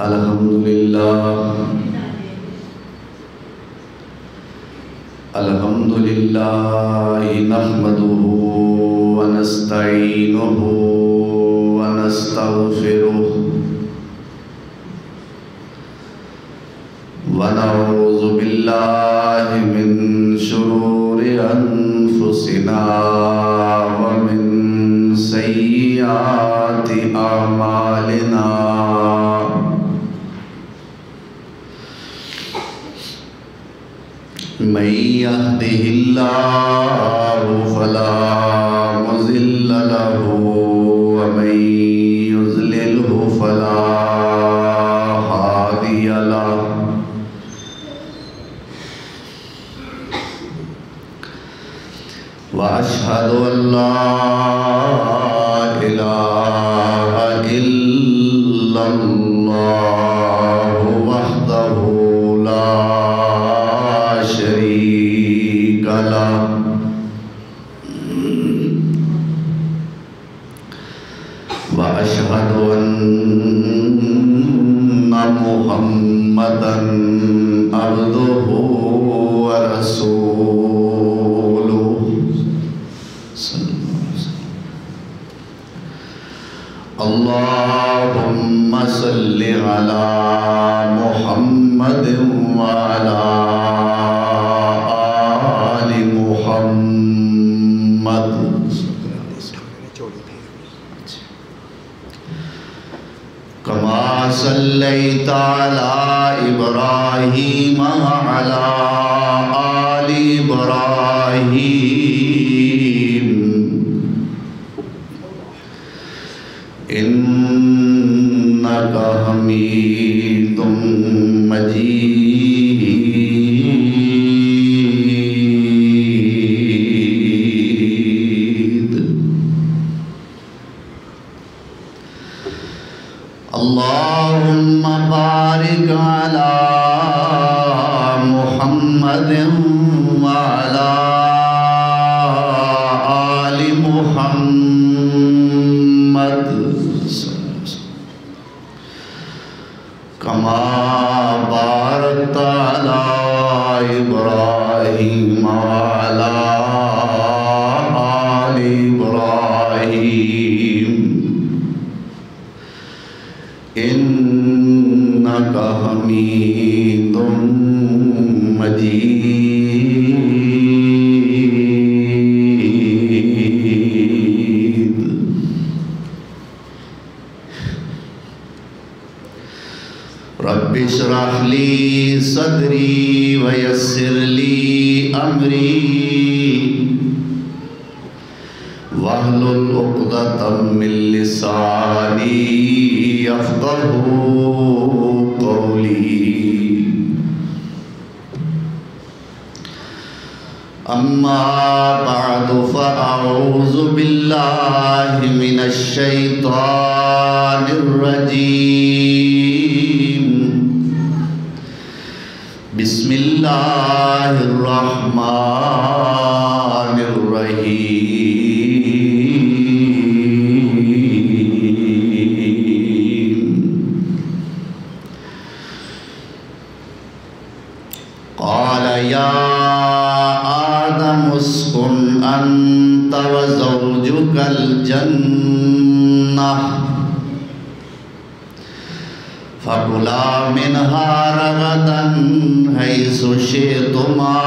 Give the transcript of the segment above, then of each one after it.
الحمدللہ نحمده ونستعینه ونستغفره ونعوذ باللہ من شرور انفسنا ومن سیئات اعمالنا من يهده الله فلا مضل له ومن يضلله فلا هادي له وأشهد أن لا إله إلا الله وحده لا شريك له وأشهد أن محمدًا عبده ورسوله اللهم صل على محمد وعلى آل محمد كما صليت على إبراهيم وعلى آل إبراهيم إنك حميد مجيد اللهم بارك على محمد وعلى آل محمد كما باركت على إبراهيم وعلى آل إبراهيم إنك حميد مجيد رب اشرح لي صدري ويسر لي أمري واحلل عقدة من لساني يفقهوا قولي أما بعد فأعوذ بالله من الشيطان الرجيم بسم الله الرحمن الرحيم قال يا آدم اسكن أنت وزوجك الجنة فكلا منها رغدا حيث شئتما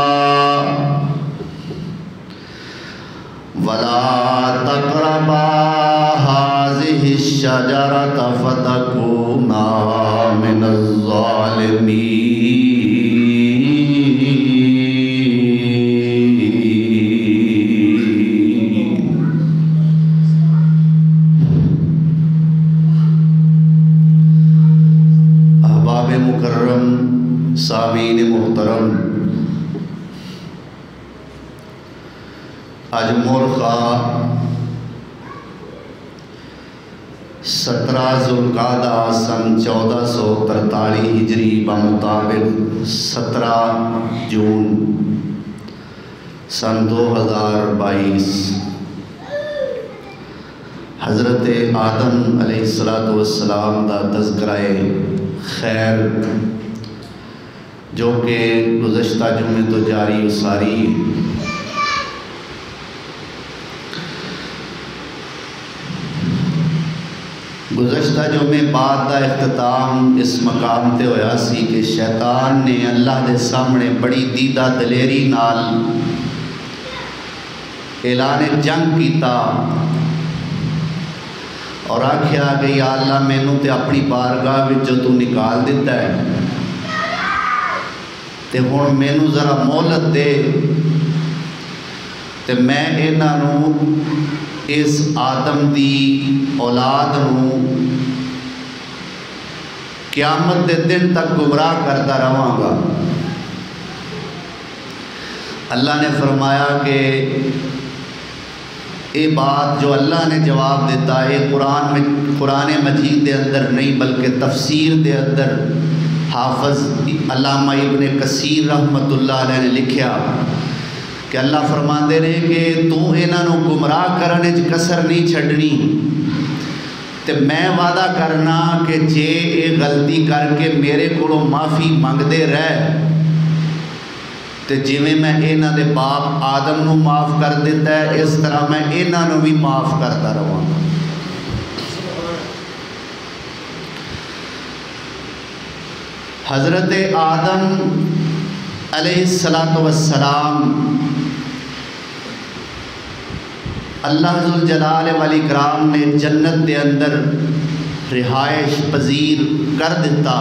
ولا تقربا هذه الشجرة فتكونا من الظالمين مکرم سامعین محترم آج مورخہ 17 ذوالقعدہ سن 1443 ہجری بمطابق 17 جون سن 2022 حضرت آدم علیہ السلام دا تذکرہ خیر جو کہ گزشتہ جمعے تو جاری و ساری گزشتہ جمعے بعد دا اختتام اس مقام تے ہویا سی کہ شیطان نے اللہ دے سامنے بڑی دیدہ دلیری نال اعلان جنگ کیتا اور آکھیا کہ یا اللہ مینوں تے اپنی بارگاہ وچوں تو نکال دیتا ہے تے ہن مینوں ذرا مہلت دے تے میں انہاں نوں اس آدم دی اولاد نوں قیامت دے دن تک گمراہ کرتا رہاں گا۔ اللہ نے فرمایا کہ یہ بات جو اللہ نے جواب دیتا ہے قرآن مجید دے اندر نہیں بلکہ تفسیر دے اندر حافظ علامہ ابن کثیر رحمت اللہ علیہ نے لکھیا کہ اللہ فرماندے نے کہ تو انہاں نوں گمراہ کرنے وچ کسر نہیں چھڈنی تے میں وعدہ کرنا کہ جے یہ غلطی کر کے میرے کولوں معافی منگدے رہ تے جویں میں انہاں دے باپ آدم نوں معاف کر دیتا ہے اس طرح میں انہاں نوں بھی معاف کرتا رہواں گا۔ حضرت آدم علیہ السلام اللہ ذوالجلال والاکرام نے جنت دے اندر رہائش پذیر کر دیتا۔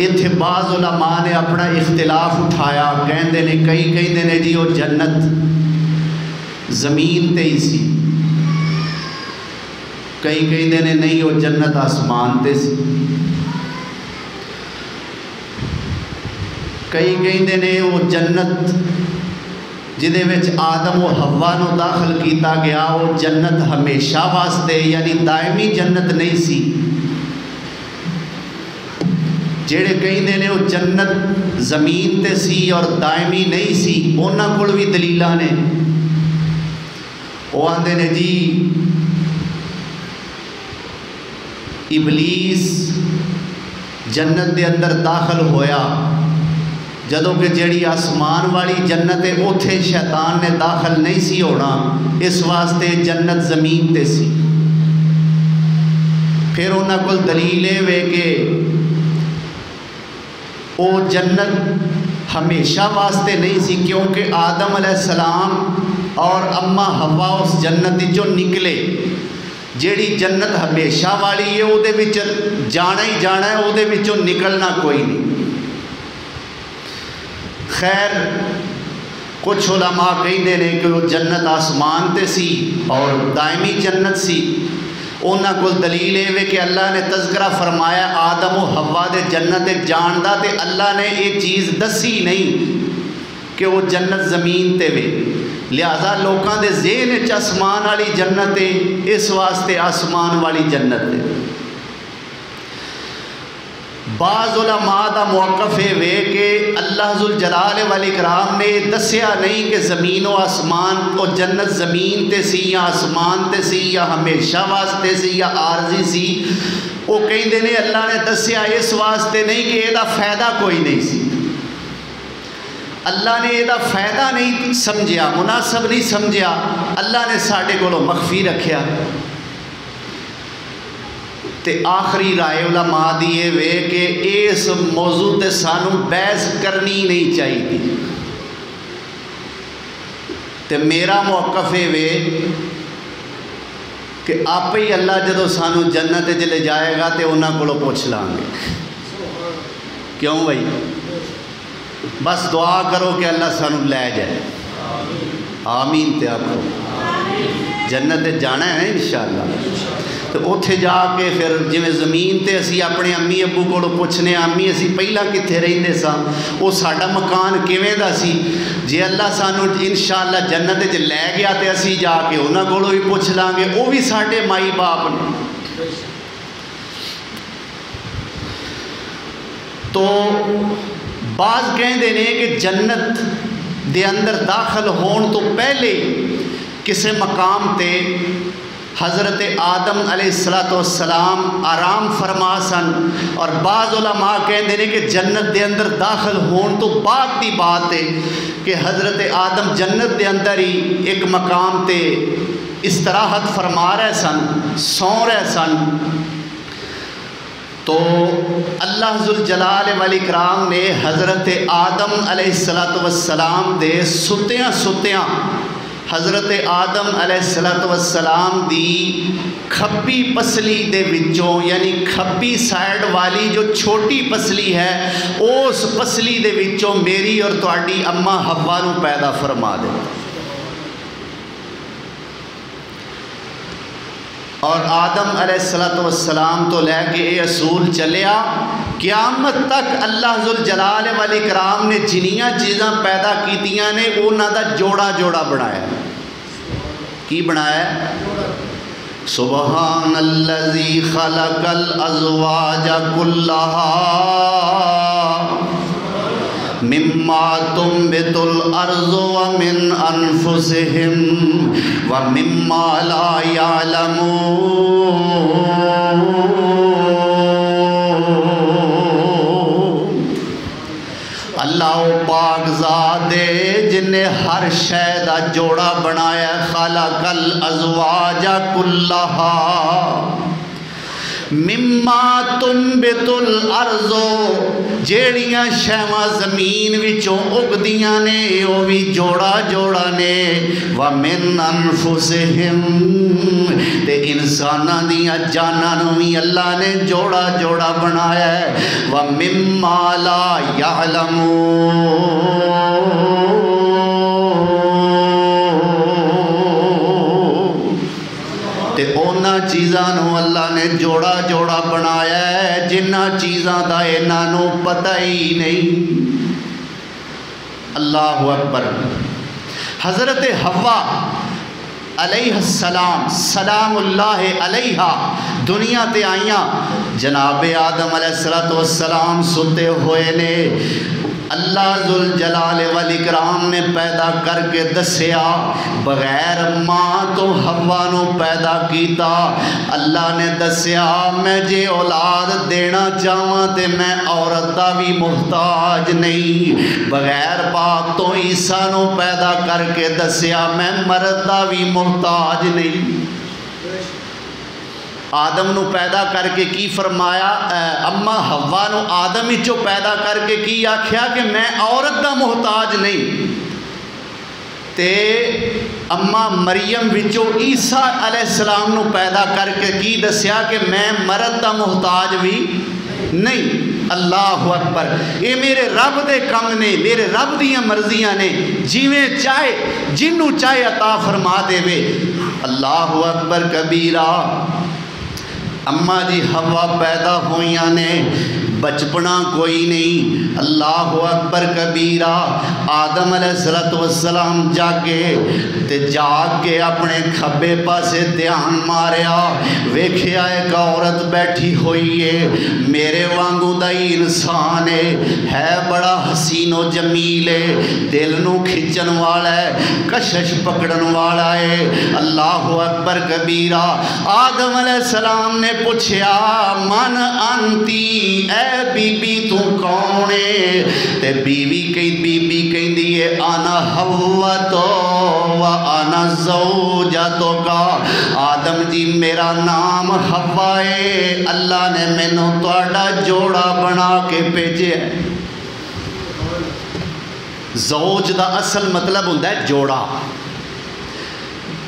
اتھے بعض علماء نے اپنا اختلاف اٹھایا، کہندے نے کئی کہندے نے جی وہ جنت زمین تے ہی سی، کئی کہندے نے نہیں وہ جنت آسمان تے سی، کئی کہندے نے وہ جنت جدے وچ آدم و حوا نو داخل کیتا گیا وہ جنت ہمیشہ واسطے یعنی دائمی جنت نہیں سی، جیڑے کہندے نے وہ جنت زمین تے سی اور دائمی نہیں سی انہاں کول بھی دلیلاں نے۔ وہ آندے نے جی ابلیس جنت دے اندر داخل ہویا جدوں کہ جیڑی آسمان والی جنت ہے اوتھے شیطان نے داخل نہیں سی ہونا، اس واسطے جنت زمین تے سی۔ پھر انہاں کول دلیل ہے کہ وہ جنت ہمیشہ واسطے نہیں سی کیونکہ آدم علیہ السلام اور اما حوا اس جنت جو نکلے، جیڑی جنت ہمیشہ والی ہے وہ دے وچ جانا ہی جانا ہے، وہ دے وچوں نکلنا کوئی نہیں۔ خیر کچھ علماء کہندے نے کہ وہ جنت آسمان تے سی اور دائمی جنت سی، انہاں کول دلیل ہے کہ اللہ نے تذکرہ فرمایا آدم و حوا دے جنت جان دا تے اللہ نے یہ چیز دسی نہیں کہ وہ جنت زمین تے وے، لہذا لوکاں دے ذہن وچ آسمان والی جنت ہے اس واسطے آسمان والی جنت ہے۔ بعض علماء دا موقف ہے کہ اللہ ذوالجلال والاکرام نے دسیا نہیں کہ زمین و آسمان اور جنت زمین تے سی یا آسمان تے سی یا ہمیشہ واسطے سی یا عارضی سی، وہ کہندے نے اللہ نے دسیا اس واسطے نہیں کہ یہ دا فائدہ کوئی نہیں سی، اللہ نے یہ دا فائدہ نہیں سمجھیا، مناسب نہیں سمجھیا، اللہ نے ساڈے کولوں مخفی رکھیا۔ تے آخری رائے علماء دیے وے کہ اس موضوع تے سانو بحث کرنی نہیں چاہیے، تے میرا موقف ہے وے کہ آپ ہی اللہ جدو سانو جنت وچ لے جائے گا تے انہاں کولوں پوچھ لیں گے، کیوں بھائی؟ بس دعا کرو کہ اللہ سانو لے جائے، آمین تے آکھو، جنت جانا ہے انشاءاللہ۔ تو اوتھے جا کے پھر جویں زمین تے اسی اپنے امی ابو کولوں پوچھنے امی اسی پہلا کتھے رہندے ساں، وہ ساڈا مکان کیویں دا سی، جے اللہ سانو انشاءاللہ جنت وچ لے گیا تے اسی جا کے انہاں کولوں بھی پوچھ لاں گے، وہ بھی ساڈے مائی باپ نے۔ تو بعض کہندے نے کہ جنت دے اندر داخل ہون تو پہلے کسے مقام تے حضرت آدم علیہ السلام آرام فرما سن، اور بعض علماء کہندے نے کہ جنت دے اندر داخل ہون تو بعد دی بات ہے کہ حضرت آدم جنت دے اندر ہی ایک مقام تے استراحت فرما رہے سن، سو رہے سن، تو اللہ ذوالجلال والاکرام نے حضرت آدم علیہ السلام دے ستیاں ستیاں حضرت آدم علیہ السلام دی کھبی پسلی دے وچوں، یعنی کھبی سائیڈ والی جو چھوٹی پسلی ہے اس پسلی دے وچوں میری اور تواڈی اماں حوا نو پیدا فرما دے، اور آدم علیہ السلام تو لے کے یہ اصول چلیا قیامت تک اللہ ذوالجلال والاکرام نے جنیاں چیزاں پیدا کیتیاں نے انہاں دا جوڑا جوڑا بنایا۔ کی بنایا؟ سبحان الذی خلق الازواج کلہا مما تنبت الارض ومن انفسہم ومما لا یعلمون۔ اللہ پاک ذات ہے جن نے ہر شے دا جوڑا بنایا، خلق الازواج کلہا مما تنبت الارض، جیڑیاں شیواں زمین وچوں اگدیاں نے وہ بھی جوڑا جوڑا نے، ومن انفسہم، تے انساناں دیاں جاناں نوں بھی اللہ نے جوڑا جوڑا بنایا ہے، ومما لا یعلمون، تے اونا چیزاں نو اللہ نے جوڑا جوڑا بنایا ہے جنہ چیزاں دا انہاں نو پتہ ہی نہیں۔ اللہ اکبر۔ حضرت حوا علیہ السلام سلام اللہ علیہا دنیا تے آئیاں، جناب آدم علیہ السلام ستے ہوئے نے، اللہ ذوالجلال والاکرام نے پیدا کر کے دسیا، بغیر ماں تو حوا نو پیدا کیتا، اللہ نے دسیا میں جے اولاد دینا چاہواں تے میں عورت دا بھی محتاج نہیں، بغیر باپ تو عیسیٰ نو پیدا کر کے دسیا میں مرد دا بھی محتاج نہیں۔ آدم نو پیدا کر کے کی فرمایا؟ اماں حوا نو آدم وچوں پیدا کر کے کی آکھیا کہ میں عورت دا محتاج نہیں، تے اماں مریم وچوں عیسیٰ علیہ السلام نو پیدا کر کے کی دسیا کہ میں مرد دا محتاج بھی نہیں۔ اللہ اکبر۔ یہ میرے رب دے کم نے، میرے رب دیاں مرضیاں نے، جیویں چاہے جنوں چاہے عطا فرما دے وے۔ اللہ اکبر کبیرہ۔ اماں جی حوا پیدا ہوئیاں نے، بچپنا کوئی نہیں۔ اللہ اکبر کبیرہ۔ آدم علیہ السلام جاگے تے جاگ کے اپنے کھبے پاسے دھیان ماریا، ویکھیا ایک عورت بیٹھی ہوئی ہے، میرے وانگوں دا ہی انسان ہے بڑا حسین و جمیل ہے، دل نو کھچن والا ہے، کشش پکڑن والا ہے۔ اللہ اکبر کبیرہ۔ آدم علیہ السلام نے پوچھیا من انتی، اے بی بی تو کون ہے؟ تے بیوی کہیں دیئے انا حوا تو و انا زوجتو کا۔ آدم جی میرا نام حوا ہے، اللہ نے مینوں تہاڈا جوڑا بنا کے بھیجے ہے۔ زوج دا اصل مطلب ہوندا ہے جوڑا۔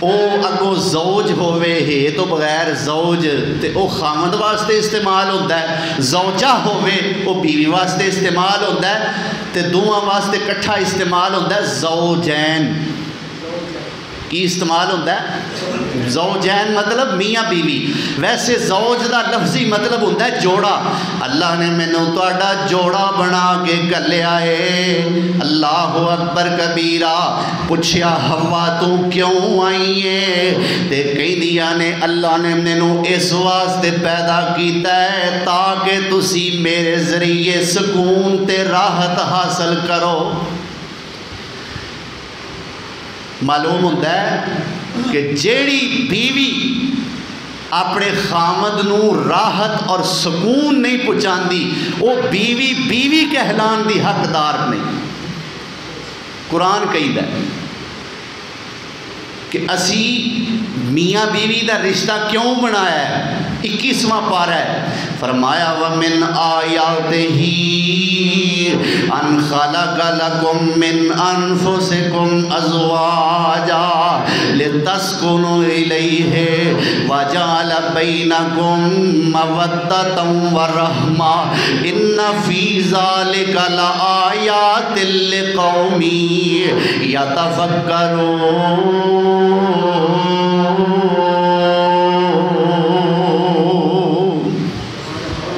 او اگو زوج ہوئے ہے تو بغیر زوج تے او خامد واسطے استعمال ہوتا ہے، زوجہ ہوئے او بیوی واسطے استعمال ہوتا ہے، تے دوہاں واسطے کٹھا استعمال ہوتا ہے زوجین۔ کی استعمال ہوتا ہے؟ زوجین مطلب میاں بیوی، ویسے زوج دا لفظی مطلب ہوتا ہے جوڑا۔ اللہ نے مینوں تہاڈا جوڑا بنا کے گھلیا ہے۔ اللہ اکبر کبیرہ۔ پوچھیا حوا تو کیوں آئی ہے؟ تے کہندیاں نے اللہ نے مینوں اس واسطے پیدا کیتا ہے تاکہ تسی میرے ذریعے سکون تے راحت حاصل کرو۔ معلوم ہوتا ہے کہ جیڑی بیوی اپنے خامد نو راحت اور سکون نہیں پہنچاندی، وہ بیوی بیوی کہلان دی حقدار نہیں۔ قرآن کہیدا ہے کہ اسی میاں بیوی دا رشتہ کیوں بنایا ہے، 21واں پارہ ہے، فرمایا وَمِنْ آیَاتِهِ أَنْ خَلَقَ لَكُم مِّنْ أَنفُسِكُمْ أَزْوَاجًا لِتَسْكُنُوا إِلَيْهِ وَجَعَلَ بَيْنَكُم مَّوَدَّةً وَرَحْمَةً إِنَّ فِي ذَلِكَ لَآيَاتٍ لِقَوْمٍ يَتَفَكَّرُونَ۔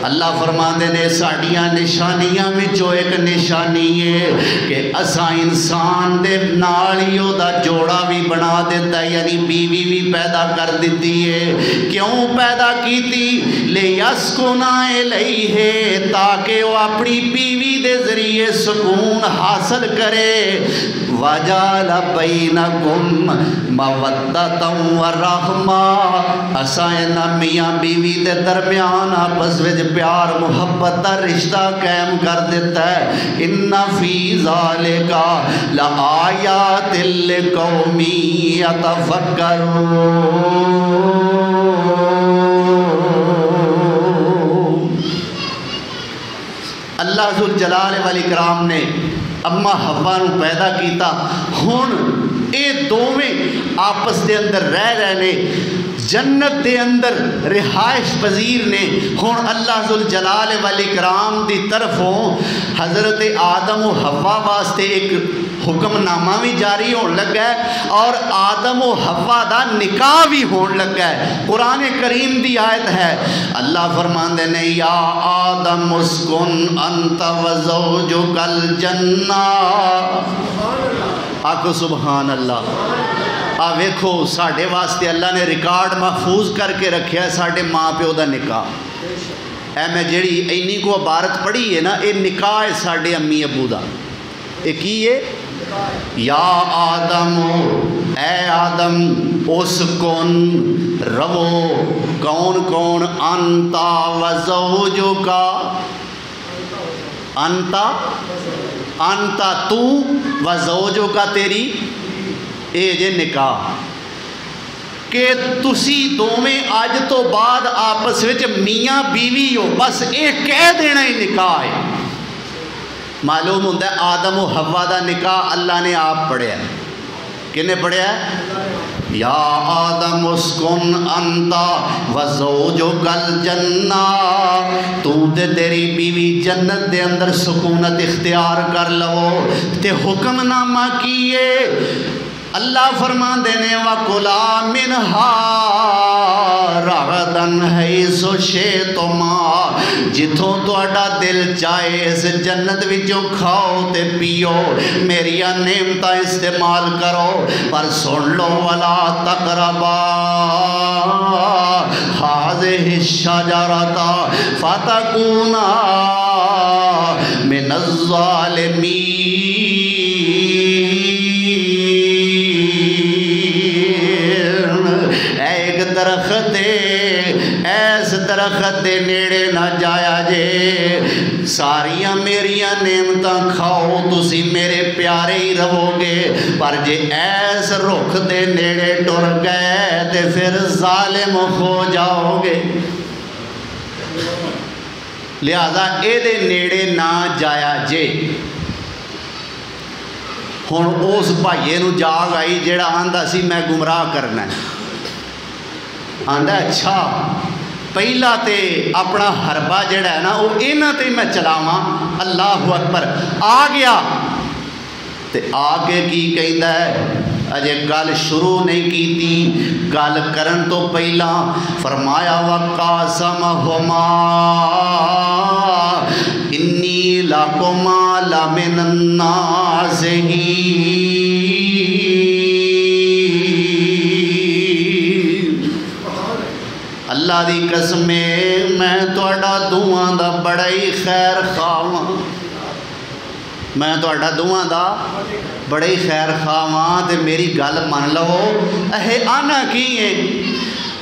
اللہ فرماندے نے ساڑیاں نشانیاں وچوں ایک نشانی ہے کہ اساں انسان دے نالیوں دا جوڑا بھی بنا دیتا ہے، یعنی بیوی بھی پیدا کر دیتی ہے۔ کیوں پیدا کیتی؟ لیسکنا الیہ، تاکہ وہ اپنی بیوی دے ذریعے سکون حاصل کرے۔ وَجَعَلَ بَيْنَكُم مَّوَدَّةً وَرَحْمَةً، اساں انہاں میاں بیوی دے درمیان آپس وچ پیار محبت دا رشتہ قائم کر دیتا ہے۔ ان فی ذالک لآیات لقوم یتفکرون۔ اللہ ذوالجلال والاکرام نے اما حوا نو پیدا کیتا، ہن اے دوویں آپس دے اندر رہ رہے نے، جنت دے اندر رہائش پذیر نے۔ ہن اللہ ذوالجلال والاکرام دی طرفوں حضرت آدم و حوا واسطے ایک حکم نامہ بھی جاری ہون لگا ہے اور آدم و حوا دا نکاح بھی ہون لگا ہے۔ قرآن کریم دی آیت ہے، اللہ فرماندے نے یا آدم اسکن انت و زوجک الجنہ۔ آکھو سبحان اللہ۔ ویکھو ساڈے واسطے اللہ نے ریکارڈ محفوظ کر کے رکھیا ہے ساڈے ماں پیو دا نکاح۔ اے میں جیڑی اینی کو عبارت پڑھی ہے نا، اے نکاح ہے ساڈے امی ابو دا۔ اے کی ہے؟ یا آدم، اے آدم اسکن رو، کون کون؟ انتا و زوجکا، انتا تو و زوجکا تیری، اے جے نکاح کہ تسی دوویں اج تو بعد آپس وچ میاں بیوی ہو، بس اے کہہ دینا ہی نکاح ہے۔ معلوم ہوتا ہے آدم و حوا دا نکاح اللہ نے آپ پڑھیا ہے۔ کنے پڑھیا ہے؟ یا آدم اسکن انتا و زوجک الجنہ، تو تے تیری بیوی جنت دے اندر سکونت اختیار کر لو۔ تے حکم نامہ کیے اللہ فرمان دینے وَقُلَا مِنْهَا رَغَدًا حَيْثُ شِئْتُمَا، جتھوں تہاڈا دل چاہے اس جنت وچوں کھاؤ تے پیو، میریاں نعمتاں استعمال کرو، پر سن لو وَلَا تَقْرَبَا هَٰذِهِ الشَّجَرَةَ فَتَكُونَا مِنَ الظَّالِمِينَ۔ درخت ایس درخت دے نیڑے نہ جایا جے، ساریاں میریاں نعمتاں کھاؤ تسی میرے پیارے ہی رہو گے، پر جے ایس رخ دے نیڑے ٹر گئے تے پھر ظالم ہو جاؤ گے۔ لہذا اے دے نیڑے نہ جایا جے۔ ہن اس بھائیے نو جاگ آئی جیڑا آندا سی میں گمراہ کرنا ہے، آندا اچھا پہلا تے اپنا حربہ جڑا ہے نا وہ اینا تے میں چلاواں، اللہ اکبر، آ گیا تے آگے کی کہندا ہے، اجے گل شروع نہیں کیتی، گل کرن تو پہلا فرمایا وَقَاسَمَهُمَا إِنِّي لَكُمَا لَمِنَ النَّاصِحِينَ۔ اللہ دی قسم میں تہاڈا دوواں دا بڑا ہی خیر خواہاں، میں تہاڈا دوواں دا بڑا ہی خیر خواہاں تے میری گل من لو۔ اے آنا کی ہے؟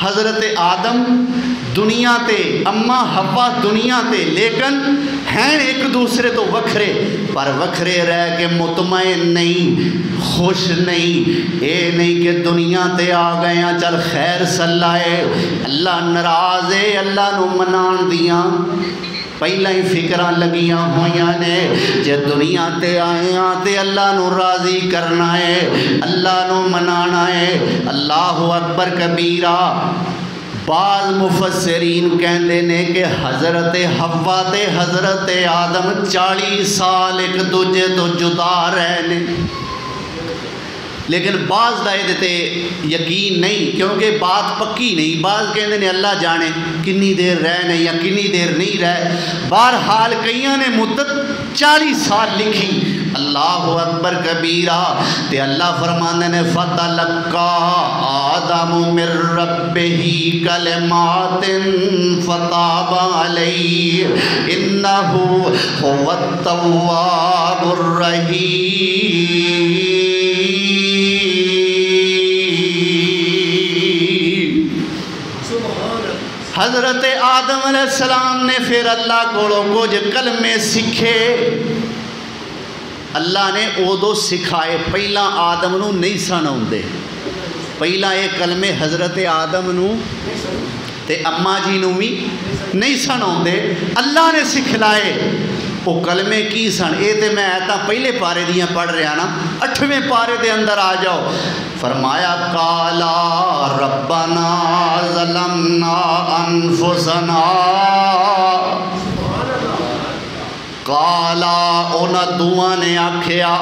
حضرت آدم دنیا تے اما حوا دنیا تے لیکن ہیں ایک دوسرے تو وکھرے پر وکھرے رہ کے مطمئن نہیں خوش نہیں اے نہیں کہ دنیا تے آ گئے ہیں چل خیر سلائے اللہ ناراض ہے اللہ نو منان دیاں پہلا ہی فکراں لگیاں ہویاں نے جے دنیا تے آئیاں تے اللہ نو راضی کرنا ہے اللہ نو منانا ہے اللہ اکبر کبیرہ بعض مفسرین کہندے نے کہ حضرت حوا تے حضرت آدم 40 سال ایک دوجے تو جدا رہنے لیکن بعض دائے تے یقین نہیں کیونکہ بات پکی نہیں بعض کہندے نے اللہ جانے کنی دیر رہنے یا کنی دیر نہیں رہ بہرحال کئیاں نے مدت 40 سال لکھی اللہ اکبر کبیرہ تے اللہ فرماندے نے فتلقا آدم من ربہ کلمات فتاب علیہ انہ هو التواب الرحیم حضرت آدم علیہ السلام نے پھر اللہ کو کچھ کلمے سکھے اللہ نے ادو سکھائے پہلا آدم نو نہیں سناؤندے پہلا یہ کلمے حضرت آدم نو تے اما جی نو بھی نہیں سناؤندے اللہ نے سکھلائے وہ کلمے کی سن اے تے میں آیتاں پہلے پارے دیاں پڑھ رہا نا 8ویں پارے دے اندر آ جاؤ فرمایا قالا ربنا ظلمنا انفسنا قالا اونا دعا نے آکھیا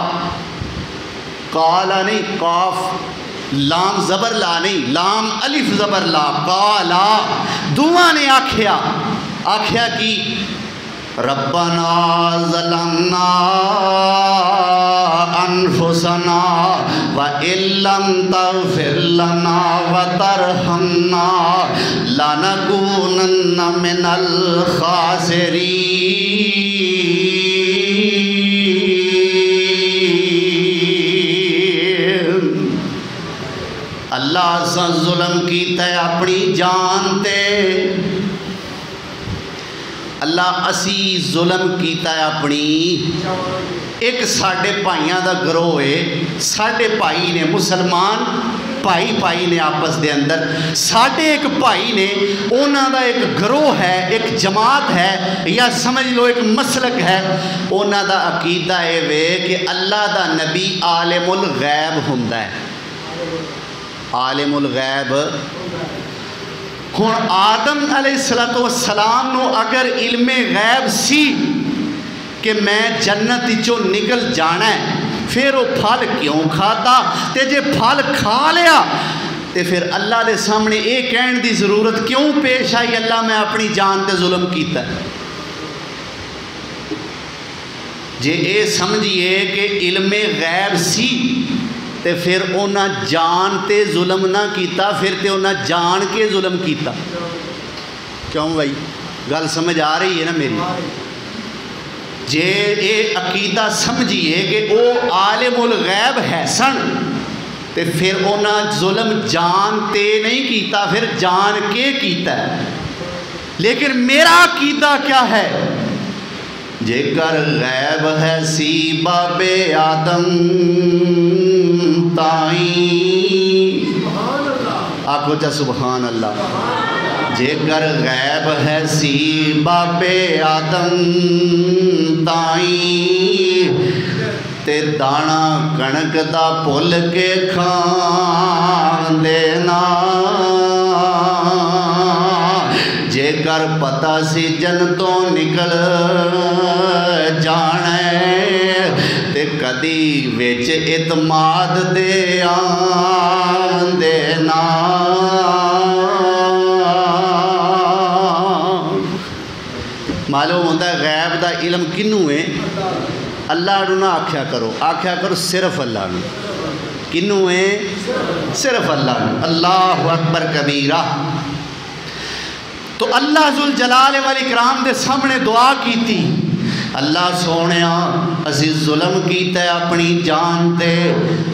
قالا نہیں قاف لام زبر لا نہیں لام الف زبر لا قالا دعا نے آکھیا کی ربنا ظلمنا انفسنا وَإِن لَّمْ تَغْفِرْ لَنَا وَتَرْحَمْنَا لَنَكُونَنَّ مِنَ الْخَاسِرِينَ اللہ سے ظلم کیتا ہے اپنی جان تے اللہ اسی ظلم کیتا ہے اپنی ایک ساڑھے بھائیاں دا گروہ ہے ساڑھے بھائی نے مسلمان بھائی نے آپس دے اندر ساڑھے ایک بھائی نے اونا دا ایک گروہ ہے ایک جماعت ہے یا سمجھ لو ایک مسلک ہے اونا دا عقیدہ ہے وے کہ اللہ دا نبی عالم الغیب ہوندا ہے عالم الغیب ہن آدم علیہ السلام نو اگر علم غیب سی کہ میں جنت چو نکل جانا ہے پھر وہ پھل کیوں کھاتا تے جے پھل کھا لیا تے پھر اللہ دے سامنے ایک کہن دی ضرورت کیوں پیش آئی اللہ میں اپنی جان تے ظلم کیتا ہے جے اے سمجھئے کہ علم غیب سی تے پھر اونا جان تے ظلم نہ کیتا پھر تے اونا جان کے ظلم کیتا کیوں بھائی گل سمجھ آ رہی ہے نا میری جے اے عقیدہ سمجھئے کہ او عالم الغیب ہے سن تے پھر اونا ظلم جان تے نہیں کیتا پھر جان کے کیتا ہے لیکن میرا عقیدہ کیا ہے جے کر غیب ہے سی باب آدم تائیں آکھو چا سبحان اللہ جے کر غیب ہے سی باب آدم تائیں تے دانا کنک دا پھل کے کھان دینا جے کر پتہ سی جنتوں نکل جانے تے کدی ویچ اعتماد دے آن دینا معلوم ہوتا ہے غیب دا علم کنوں ہے اللہ نو نہ آکھیا کرو صرف اللہ نو کنوں ہے صرف اللہ نو اللہ اکبر کبیرہ تو اللہ ذوالجلال والاکرام دے سامنے دعا کی تھی اللہ سونے اسی ظلم کیتا ہے اپنی جان تے،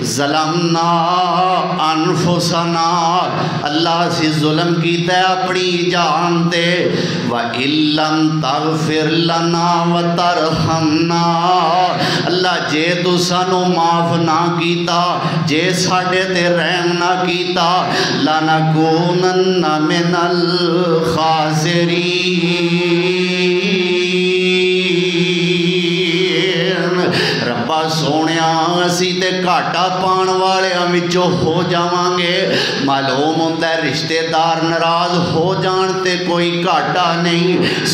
ظلمنا انفسنا، اللہ اسی ظلم کیتا ہے اپنی جان تے، وَإِن لَّمْ تَغْفِرْ لَنَا وَتَرْحَمْنَا، اللہ جے تو سانو معاف نہ کیتا، جے ساڈے تے رحم نہ کیتا، لَنَكُونَنَّ مِنَ الْخَاسِرِينَ، ربا سونیا اسی تے گھاٹا پان والے وچوں ہو جاواں گے۔ معلوم ہوندا ہے رشتے دار ناراض ہو جان تے کوئی گھاٹا نہیں،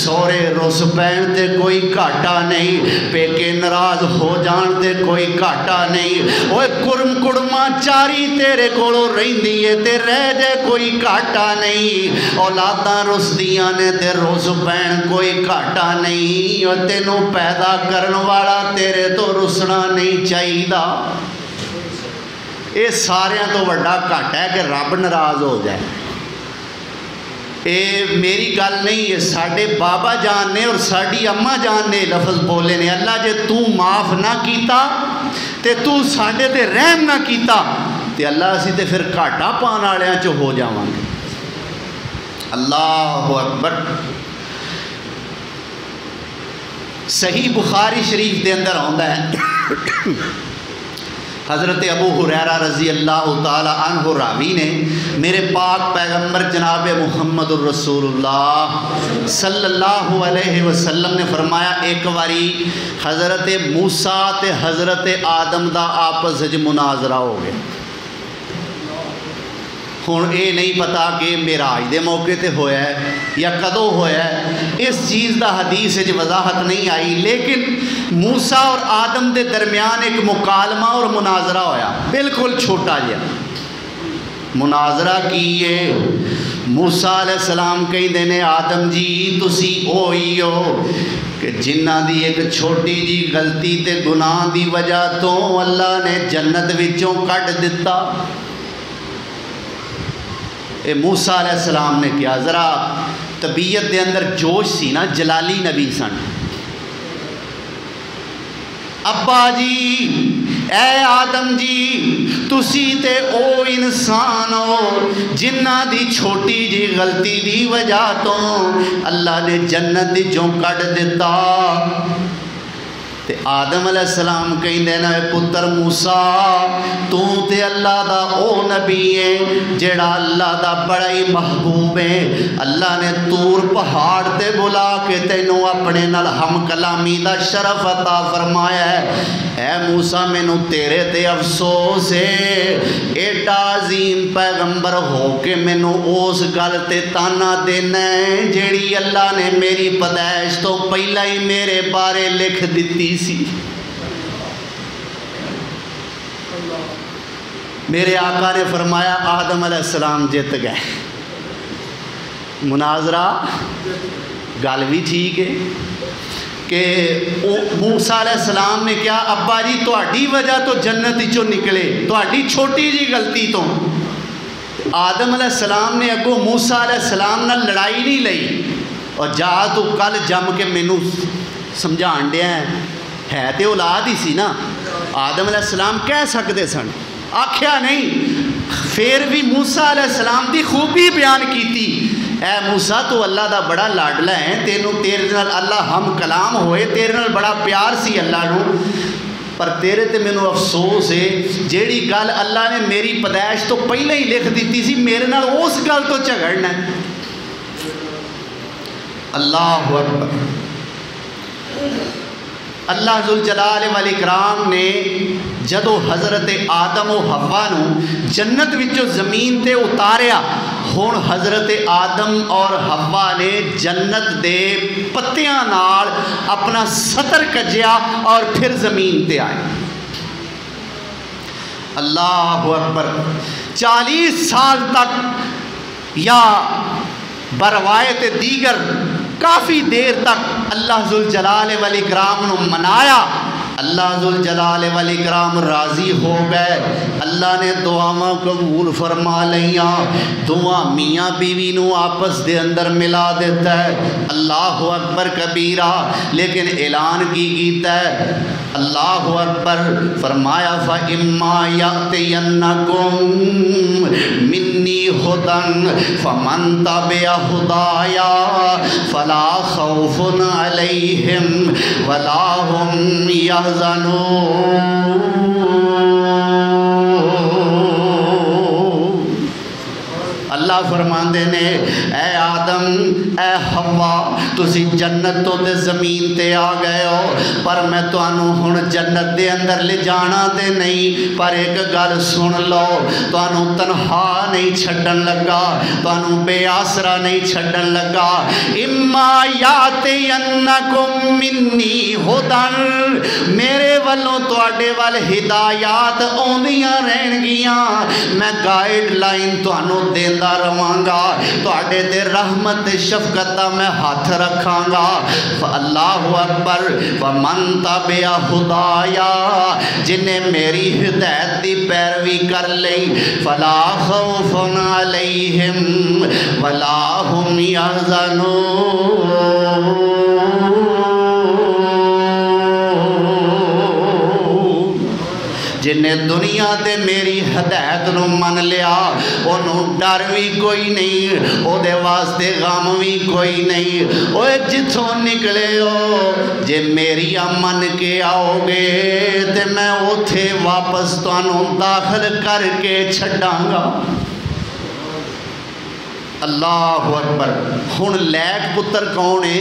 سورے رس پین تے کوئی گھاٹا نہیں، پیکے ناراض ہو جان تے کوئی گھاٹا نہیں، اوے کرم کڑما چاری تیرے کولوں رہندی ہے تے رہ جے کوئی گھاٹا نہیں، اولاداں رسدیاں نے تے رس پین کوئی گھاٹا نہیں، اور تینوں پیدا کرن والا تیرے تو رسنا نہیں چاہیے۔ یہ سارے تو بڑا گھاٹا ہے کہ رب ناراض ہو جائے۔ یہ میری گل نہیں، یہ ساڈے بابا جان نے اور ساڈی اما جان نے لفظ بولے نے، اللہ جے تو معاف نہ کیتا تے تو ساڈے تے رحم نہ کیتا تے اللہ اسی تے پھر گھاٹا پان والےاں چ ہو جاواں گے۔ اللہ اکبر۔ صحیح بخاری شریف دے اندر آندا ہے، حضرت ابو ہریرہ رضی اللہ تعالی عنہ راوی نے، میرے پاک پیغمبر جناب محمد الرسول اللہ صلی اللہ علیہ وسلم نے فرمایا، ایک واری حضرت موسیٰ تے حضرت آدم دا آپس وچ مناظرہ ہو گیا۔ ہن اے نہیں پتا کہ معراج دے موقع تے ہویا ہے یا کدوں ہویا ہے، اس چیز دا حدیث وچ وضاحت نہیں آئی، لیکن موسیٰ اور آدم دے درمیان ایک مکالمہ اور مناظرہ ہویا، بالکل چھوٹا جہا مناظرہ کیے۔ موسیٰ علیہ السلام کہندے نے، آدم جی تسی اوہی ہو کہ جنہ دی ایک چھوٹی جی غلطی تے گناہ دی وجہ تو اللہ نے جنت وچوں کٹ دتا۔ اے موسیٰ علیہ السلام نے کیا، ذرا طبیعت دے اندر جوش سی نا، جلالی نبی سن۔ ابا جی اے آدم جی تسی تے او انسان ہو جنہ دی چھوٹی جی غلطی دی وجہ تو اللہ نے جنت دی جو کٹ دیتا۔ تے آدم علیہ السلام کہندے نا، پتر موسیٰ تو تے اللہ دا او نبی ہے جیڑا اللہ دا بڑا ہی محبوب ہے، اللہ نے طور پہاڑ تے بلا کے تینوں اپنے نال ہم کلامی دا شرف عطا فرمایا ہے۔ اے موسیٰ مینوں تیرے تے افسوس ہے، ایڈا عظیم پیغمبر ہو کے مینوں اس گل تے تانا دینا ہے جیڑی اللہ نے میری پیدائش تو پہلا ہی میرے بارے لکھ دیتی سی۔ میرے آقا نے فرمایا آدم علیہ السلام جیت گئے، مناظرہ گل بھی ٹھیک ہے کہ موسیٰ علیہ السلام نے کیا، ابا جی تہاڈی وجہ تو جنت چوں نکلے، تہاڈی چھوٹی جی غلطی تو۔ آدم علیہ السلام نے اگوں موسیٰ علیہ السلام نال لڑائی نہیں لئی اور جا تو کل جم کے مینوں سمجھان دیا ہے تے اولاد ہی سی نا، آدم علیہ السلام کہہ سکتے سن، آکھیا نہیں۔ پھر بھی موسیٰ علیہ السلام دی خوبی بیان کیتی، اے موسیٰ تو اللہ دا بڑا لاڈلا ہے، تینوں تیرے نال اللہ ہم کلام ہوئے، تیرے نال بڑا پیار سی اللہ نو، پر تیرے تے مینوں افسوس ہے جیڑی گل اللہ نے میری پیدائش تو پہلے ہی لکھ دیتی سی، میرے نال اس گل تو جھگڑنا ہے۔ اللہ اکبر۔ اللہ ذوالجلال والاکرام نے جدو حضرت آدم و حوا نو جنت وچوں زمین تے اتاریا، ہن حضرت آدم اور حوا نے جنت دے پتیاں نال اپنا سطر کجیا اور پھر زمین تے آئے۔ اللہ اکبر۔ 40 سال تک یا بروایت دیگر کافی دیر تک اللہ ذوالجلال والاکرام نو منایا، اللہ ذوالجلال والاکرام راضی ہو گئے، اللہ نے دعاواں قبول فرما لیاں، دعا میاں بیوی نو آپس دے اندر ملا دیتا ہے، اللہ اکبر کبیرہ، لیکن اعلان کی کیتا ہے اللہ اکبر، فرمایا فَإِمَّا يَأْتِيَنَّكُمْ مِنِّي هُدًى فَمَنْ تَبِعَ هُدَايَا فَلَا خَوْفٌ عَلَيْهِمْ وَلَا هُمْ يَحْزَنُونَ۔ اللہ فرماندے نے اے آدم اے حوا تسی جنت تو تے زمین تے آ گئے ہو، پر میں توانوں ہن جنت دے اندر لے جانا تے نہیں، پر ایک گل سن لو، توانوں تنہا نہیں چھڈن لگا، توانوں بے آسرا نہیں چھڈن لگا۔ اما یاتینکم منی ہدن، میرے والوں تواڈے وال ہدایات اوندیاں رہن گیاں، میں گائیڈ لائن توانوں دیندا رہاں گا، تواڈے تے رحمت شفقت دا میں ہاتھ رکھاں گا۔ اللہ اکبر، فمن تبع ہدایا، جنہیں میری ہدایت دی پیروی کر لئی، فلا خوف علیہم ولا هم یحزنون۔ جنہیں دنیا تے میری ہدایت نو من لیا، انہوں ڈر بھی کوئی نہیں، او دے واسطے غم بھی کوئی نہیں، اوے جتھوں نکلے ہو جے میری من کے آؤ گے تے میں اوتھے واپس تانوں داخل کر کے چھڈاں گا۔ اللہ اکبر۔ ہن لیک پتر کون ہے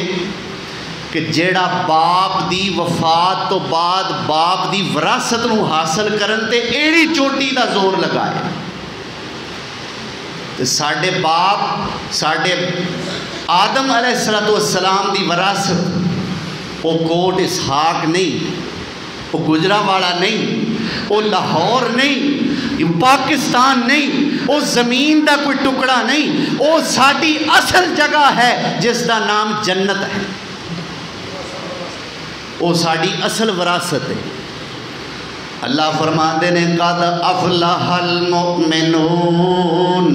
کہ جیڑا باپ دی وفات تو بعد باپ دی وراثت نو حاصل کرن تے ایڑی چوٹی دا زور لگائے۔ ساڈے باپ ساڈے آدم علیہ السلام دی وراثت وہ کوٹ اسحاق نہیں، وہ گجرانوالا نہیں، وہ لاہور نہیں، پاکستان نہیں، وہ زمین دا کوئی ٹکڑا نہیں، وہ ساڈی اصل جگہ ہے جس دا نام جنت ہے، وہ ساڑی اصل وراثت ہے۔ اللہ فرماندے نے قد افلح المؤمنون،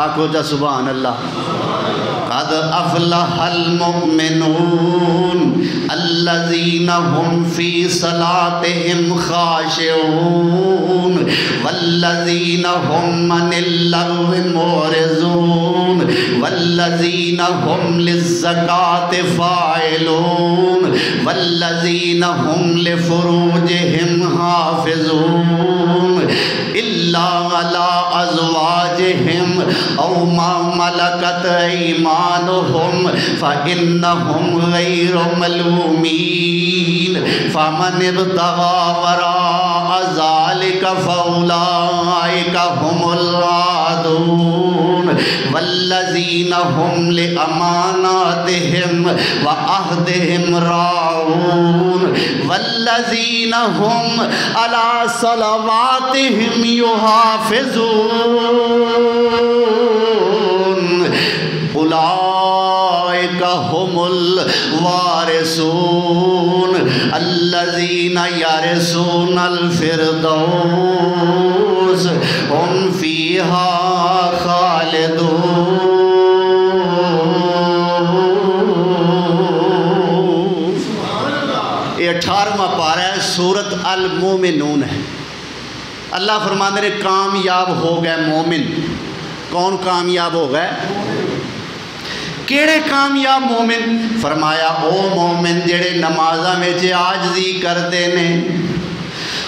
آکھو جا سبحان اللہ، قد افلح المؤمنون الذین هم فی صلاتهم خاشعون والذین هم عن اللغو معرضون والذین هم للزکاة فاعلون والذین هم لفروجهم حافظون الا علی ازواجهم او ما ملکت ایمانهم فإنهم غیر ملومین فمن ابتغى وراء ذلك فأولئك هم العادون والذین هم لأماناتهم وعهدهم راعون والذین هم على صلواتهم يحافظون اولئک هم الوارثون الذین یرثون الفردوس هم فیہا خالدون۔ یہ 18واں پارہ ہے، سورت المومنون ہے۔ اللہ فرماندے نے کامیاب ہو گئے مومن۔ کون کامیاب ہو گئے؟ کیڑے کامیاب مومن؟ فرمایا او مومن جڑے نمازاں وچ عاجزی کردے نے،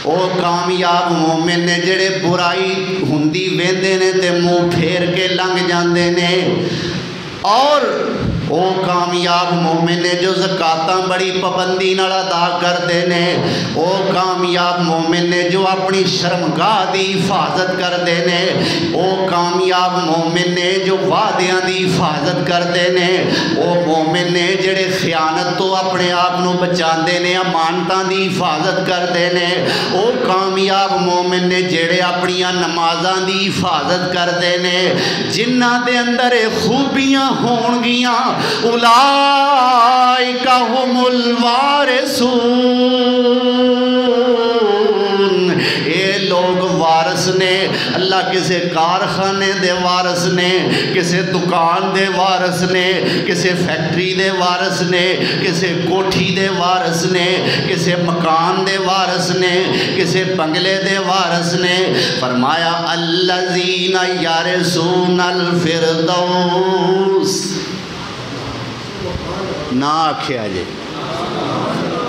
او کامیاب مومن نے جڑے برائی ہوندی ویندے نے تے منہ پھیر کے لنگ جاندے نے، اور او کامیاب مومن نے جو زکاتاں بڑی پابندی نال ادا کردے نے، او کامیاب مومن نے جو اپنی شرمگاہ دی حفاظت کردے نے، او کامیاب مومن نے جو وعدیاں دی حفاظت کردے نے، او مومن نے جڑے خیانت تو اپنے آپ نو بچاندے نے، امانتاں دی حفاظت کردے نے، او کامیاب مومن نے جڑے اپنی نمازاں دی حفاظت کردے نے۔ جنہاں دے اندر خوبیاں ہون گیاں اولئک هم الوارثون، اے لوگ وارث نے۔ اللہ کسے کارخانے دے وارث نے، کسے دکان دے وارث نے، کسے فیکٹری دے وارث نے، کسے کوٹھی دے وارث نے، کسے مکان دے وارث نے، کسے بنگلے دے وارث نے۔ فرمایا الذین یرثون الفردوس، نہ آکھیا جے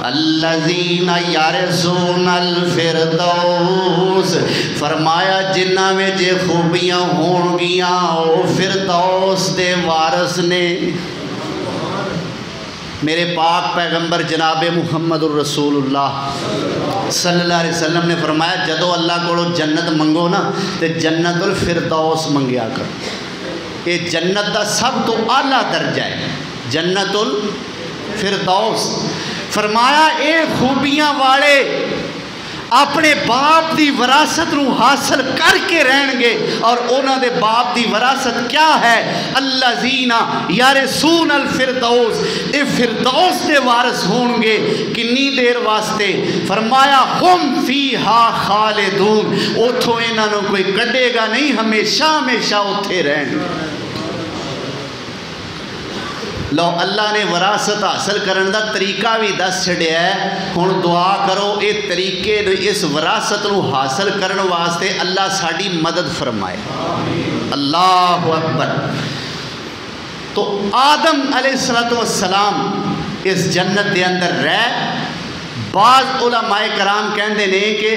الذین یرثون الفردوس، فرمایا جنہ میں جے خوبیاں ہون گیاں او فردوس دے وارث نے۔ میرے پاک پیغمبر جناب محمد الرسول اللہ صلی اللہ علیہ وسلم نے فرمایا جدو اللہ کو جنت منگو نا تے جنت الفردوس منگیا کر، یہ جنت دا سب تو اعلیٰ درجہ ہے، جنت الفردوس۔ فرمایا اے خوبیاں والے اپنے باپ دی وراثت نو حاصل کر کے رہن گے، اور اونا دے باپ دی وراثت کیا ہے؟ الذین یرثون الفردوس، اے فردوس دے وارث ہوں گے۔ کنی دیر واسطے؟ فرمایا ہم فیہا خالدون، اتھو انہاں نو کوئی کڈے گا نہیں، ہمیشہ ہمیشہ اتھے رہن۔ لو اللہ نے وراثت حاصل کرنے دا طریقہ بھی دس چھڑیا ہے، ہن دعا کرو اے طریقے اس وراثت نو حاصل کرنے واسطے اللہ ساڑی مدد فرمائے۔ اللہ اکبر۔ تو آدم علیہ السلام اس جنت دے اندر رہ، بعض علماء کرام کہندے نے کہ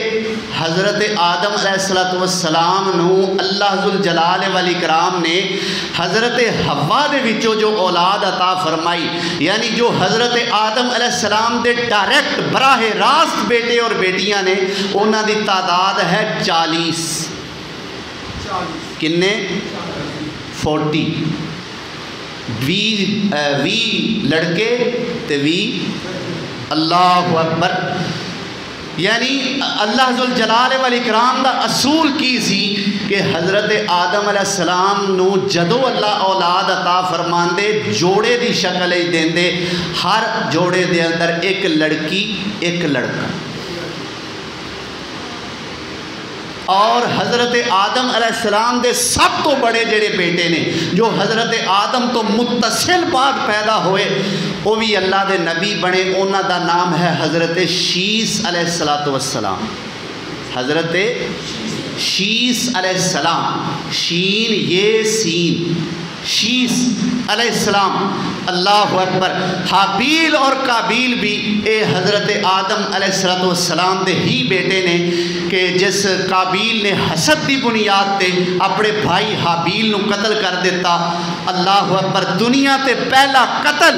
حضرت آدم علیہ السلام نو اللہ ذوالجلال والاکرام نے حضرت حوا دے وچوں جو اولاد عطا فرمائی، یعنی جو حضرت آدم علیہ السلام دے ڈائریکٹ براہ راست بیٹے اور بیٹیاں نے، انہاں دی تعداد ہے 40۔ کنے؟ 40۔ 20 لڑکے تے 20۔ اللہ اکبر۔ یعنی اللہ ذوالجلال والاکرام دا اصول کی سی کہ حضرت آدم علیہ السلام نو جدو اللہ اولاد عطا فرماندے جوڑے دی شکل دیندے، ہر جوڑے دے اندر ایک لڑکی ایک لڑکا، اور حضرت آدم علیہ السلام دے سب تو بڑے جڑے بیٹے نے جو حضرت آدم تو متصل بعد پیدا ہوئے وہ بھی اللہ دے نبی بنے، انہاں دا نام ہے حضرت شیس علیہ السلام۔ حضرت شیس علیہ السلام، شین یہ سین، شیس علیہ السلام۔ اللہ اکبر۔ حابیل اور قابیل بھی اے حضرت آدم علیہ السلام دے ہی بیٹے نے کہ جس قابیل نے حسد دی بنیاد تے اپنے بھائی حابیل نو قتل کر دیتا۔ اللہ اکبر۔ دنیا تے پہلا قتل،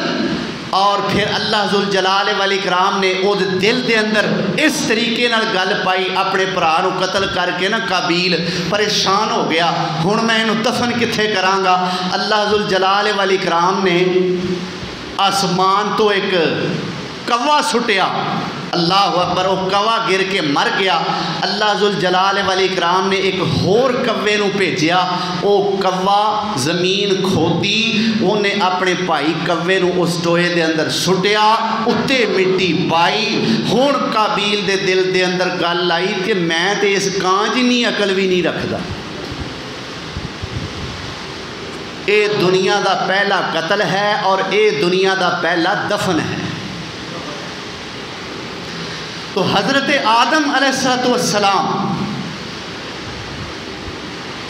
اور پھر اللہ ذوالجلال والاکرام نے او دل دے اندر اس طریقے نال گل پائی، اپنے بھرا نو قتل کر کے نا قابیل پریشان ہو گیا، ہن میں انہوں دفن کتھے کراں گا؟ اللہ ذوالجلال والاکرام نے آسمان تو ایک کوا سٹیا، اللہ اکبر، وہ کوا گر کے مر گیا۔ اللہ ذوالجلال والاکرام نے ایک ہور کوے نو بھیجیا، وہ کوا زمین کھودی، انہیں اپنے بھائی کوے نو اس ٹوئے دے اندر سٹیا، اتے مٹی پائی۔ ہن قابیل دے دل دے اندر گل آئی کہ میں تے اس کان جنی عقل بھی نہیں رکھدا، اے دنیا دا پہلا قتل ہے اور اے دنیا دا پہلا دفن ہے۔ تو حضرت آدم علیہ السلام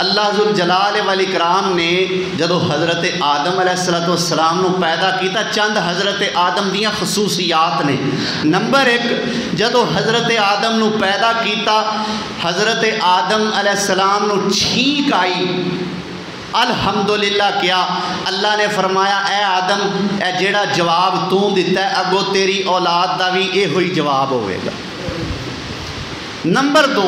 اللہ ذوالجلال والاکرام نے جدو حضرت آدم علیہ السلام نو پیدا کیتا، چند حضرت آدم دیاں خصوصیات نے۔ نمبر 1، جدو حضرت آدم نو پیدا کیتا، حضرت آدم علیہ السلام نو چھینک آئی، الحمدللہ کیا؟ اللہ نے فرمایا اے آدم اے جیڑا جواب تو دیتا ہے اگو تیری اولاد دا بھی اے ہوئی جواب ہوئے گا۔ نمبر 2،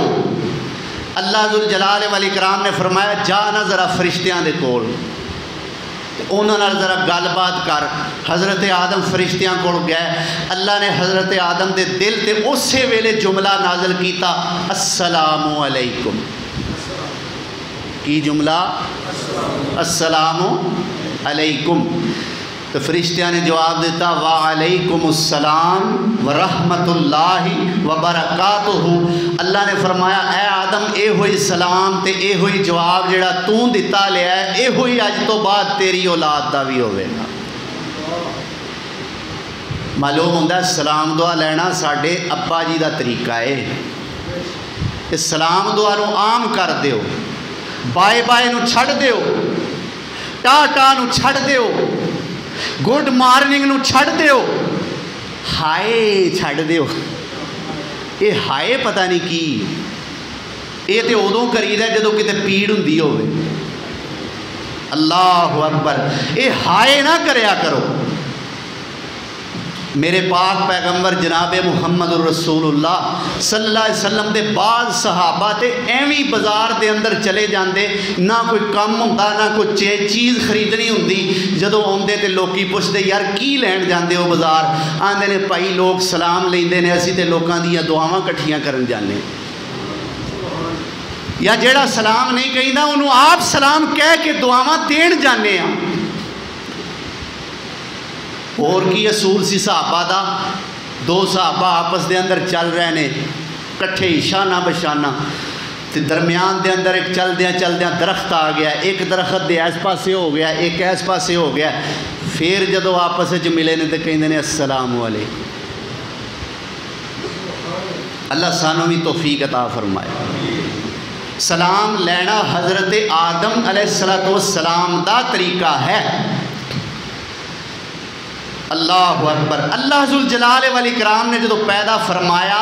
اللہ ذوالجلال والاکرام نے فرمایا جا نہ ذرا فرشتیاں دے کول، انہوں نے ذرا گل بات کر۔ حضرت آدم فرشتیاں کول گئے، اللہ نے حضرت آدم دے دل تے اسی ویلے جملہ نازل کیتا، السلام علیکم۔ کی جملہ؟ السلام علیکم۔ تو فرشتیاں نے جواب دیتا وعلیکم السلام ورحمۃ اللہ وبرکاتہ۔ اللہ نے فرمایا اے آدم اے ہوئی سلام تے اے ہوئی جواب جڑا تو دتا لیا ہے، اے ہوئی اج تو بعد تیری اولاد دا بھی ہوئے گا۔ معلوم ہوتا ہے سلام دعا لینا ساڈے ابا جی دا طریقہ ہے۔ اس سلام دعا نو عام کر دیو، بائے بائے نو چھڑ دیو، ٹا نو چھڑ دیو، گڈ مارننگ نو چھڑ دیو، ہائے چھڑ دیو۔ یہ ہائے پتہ نہیں کی، یہ تو ادوں کری دا جدوں کتے پیڑ ہوندی ہوئے۔ اللہ اکبر، یہ ہائے نہ کریا کرو۔ میرے پاک پیغمبر جناب محمد الرسول اللہ صلی اللہ علیہ وسلم دے بعض صحابہ تے ایویں بازار دے اندر چلے جاندے، نہ کوئی کم ہوندا نہ کوئی چیز خریدنی ہوندی، جدوں آندے تے لوکی پوچھدے یار کی لین جاندے ہو بازار؟ آندے نے بھائی لوگ سلام لیندے نے، اسی تے لوکاں دیاں دعاواں کٹھیاں کرن جانے، یا جیڑا سلام نہیں کہیندا انہوں آپ سلام کہہ کے دعاواں دین جانے ہیں۔ اور کی اصول سی صحابہ دا؟ دو صحابہ آپس دے اندر چل رہے نے کٹھے شانہ بشانہ، تے درمیان دے اندر ایک چلدیاں درخت آ گیا، ایک درخت دے اس پاسے ہو گیا، ایک اس پاسے ہو گیا، پھر جدو آپس وچ ملے نے تے کہندے نے السلام علیکم۔ اللہ سانوں بھی توفیق عطا فرمائے۔ سلام لینا حضرت آدم علیہ السلام دا طریقہ ہے۔ اللہ اکبر۔ اللہ ذوالجلال والاکرام نے جدو پیدا فرمایا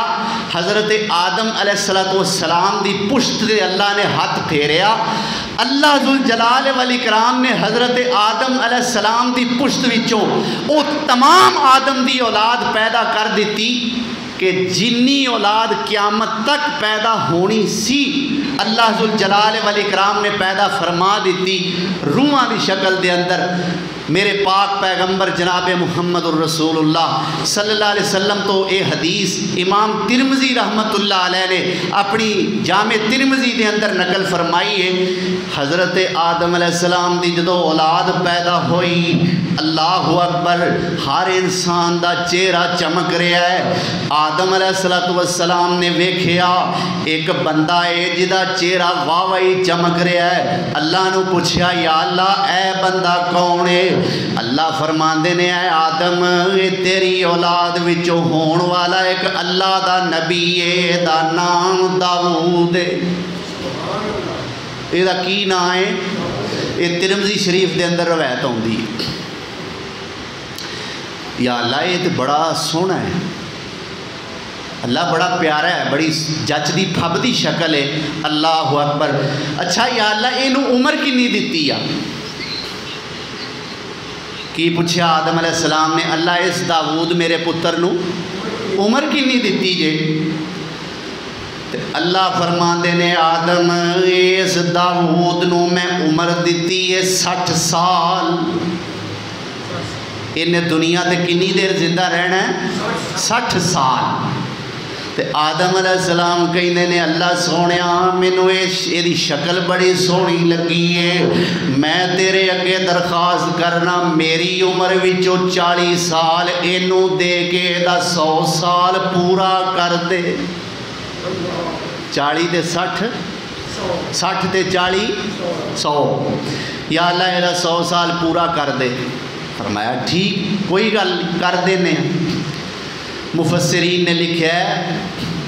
حضرت آدم علیہ السلام دی پشت دے اللہ نے ہاتھ پھیریا، اللہ ذوالجلال والاکرام نے حضرت آدم علیہ السلام دی پشت وچوں او تمام آدم دی اولاد پیدا کر دیتی کہ جنی اولاد قیامت تک پیدا ہونی سی اللہ ذوالجلال والاکرام نے پیدا فرما دیتی روحاں دی شکل دے اندر۔ میرے پاک پیغمبر جناب محمد الرسول اللہ صلی اللہ علیہ وسلم تو اے حدیث امام ترمذی رحمت اللہ علیہ نے اپنی جامع ترمذی دے اندر نقل فرمائی ہے۔ حضرت آدم علیہ السلام دی جدو اولاد پیدا ہوئی، اللہ اکبر، ہر انسان دا چہرہ چمک رہا ہے۔ آدم علیہ السلام نے ویکھیا ایک بندہ ہے جدا چہرہ واہی چمک رہا ہے۔ اللہ نو پوچھیا یا اللہ اے بندہ کون ہے؟ اللہ فرماندے نے اے آدم اے تیری اولاد وچوں ہون والا ایک اللہ دا نبی ہے، دا نام داؤد ہے۔ یہ دا کی نام ہے؟ یہ ترمذی شریف دے اندر روایت ہوندی ہے۔ یا اللہ یہ تو بڑا سونا ہے، اللہ بڑا پیارا ہے، بڑی جچ دی پھب دی شکل ہے۔ اللہ اکبر۔ اچھا یا اللہ اینو عمر کنی دیتی ہے؟ کی پوچھا آدم علیہ السلام نے؟ اللہ اس داؤد میرے پتر نو عمر کنی دیتی جے؟ اللہ فرماندے نے آدم اس داؤد نو میں عمر دیتی ہے 60 سال۔ انہیں دنیا تے کنی دیر زندہ رہنا ہے؟ 60 سال۔ تے آدم علیہ السلام کہندے نے اللہ سونیا مینوں یہ شکل بڑی سونی لگی ہے، میں تیرے اگے درخواست کرنا میری عمر وچوں 40 سال اینوں دے کے دا 100 سال پورا کر دے۔ 40 تے 60، 60 تے 40 100، یا اللہ یہ 100 سال پورا کر دے۔ فرمایا ٹھیک کوئی گل کر دینے۔ مفسرین نے لکھا ہے